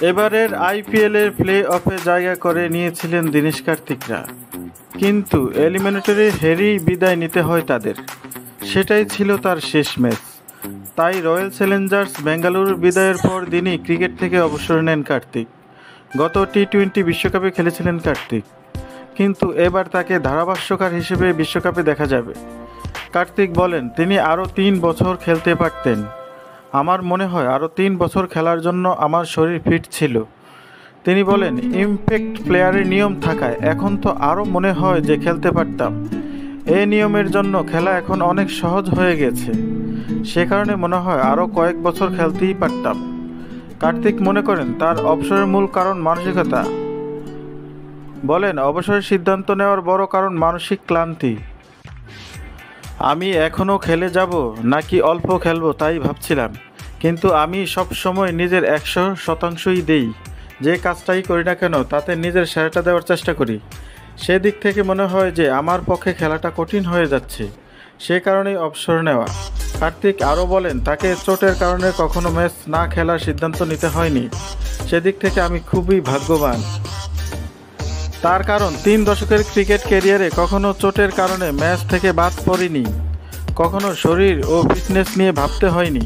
এবারের আইপিএলের প্লে অফে জায়গা করে নিয়েছিলেন দীনেশ কার্তিকরা, কিন্তু এলিমিনেটরে হেরেই বিদায় নিতে হয় তাদের। সেটাই ছিল তার শেষ ম্যাচ। তাই রয়্যাল চ্যালেঞ্জার্স বেঙ্গালুরুর বিদায়ের পর দিনই ক্রিকেট থেকে অবসর নেন কার্তিক। গত টি-20 বিশ্বকাপে খেলেছিলেন কার্তিক, কিন্তু এবার তাকে ধারাভাষ্যকার হিসেবে বিশ্বকাপে দেখা যাবে। কার্তিক বলেন, তিনি আরও 3 বছর খেলতে পারতেন। আমার মনে হয় আরও 3 বছর খেলার জন্য আমার শরীর ফিট ছিল। তিনি বলেন, ইমপ্যাক্ট প্লেয়ারের নিয়ম থাকায় এখন তো আরও মনে হয় যে খেলতে পারতাম। এই নিয়মের জন্য খেলা এখন অনেক সহজ হয়ে গেছে। সে কারণে মনে হয় আরও কয়েক বছর খেলতেই পারতাম। কার্তিক মনে করেন তার অবসরের মূল কারণ মানসিকতা। বলেন, অবসরের সিদ্ধান্ত নেওয়ার বড় কারণ মানসিক ক্লান্তি। আমি এখনও খেলে যাব নাকি অল্প খেলবো তাই ভাবছিলাম, কিন্তু আমি সব সময় নিজের 100%ই দেই। যে কাজটাই করি না কেন তাতে নিজের সেরাটা দেওয়ার চেষ্টা করি। সেদিক থেকে মনে হয় যে আমার পক্ষে খেলাটা কঠিন হয়ে যাচ্ছে, সে কারণেই অবসর নেওয়া। কার্তিক আরও বলেন, তাকে চোটের কারণে কখনো ম্যাচ না খেলার সিদ্ধান্ত নিতে হয়নি। সেদিক থেকে আমি খুবই ভাগ্যবান। তার কারণ 3 দশকের ক্রিকেট ক্যারিয়ারে কখনো চোটের কারণে ম্যাচ থেকে বাদ পড়িনি, কখনো শরীর ও ফিটনেস নিয়ে ভাবতে হয়নি।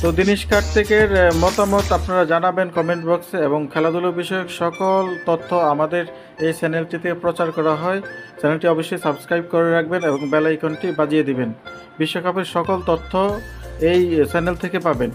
তো দীনেশ কার্তিকের মতামত আপনারা জানাবেন কমেন্ট বক্সে, এবং খেলাধুলো বিষয়ক সকল তথ্য আমাদের এই চ্যানেলটিতে প্রচার করা হয়। চ্যানেলটি অবশ্যই সাবস্ক্রাইব করে রাখবেন এবং বেল আইকনটি বাজিয়ে দিবেন। বিশ্বকাপের সকল তথ্য এই চ্যানেল থেকে পাবেন।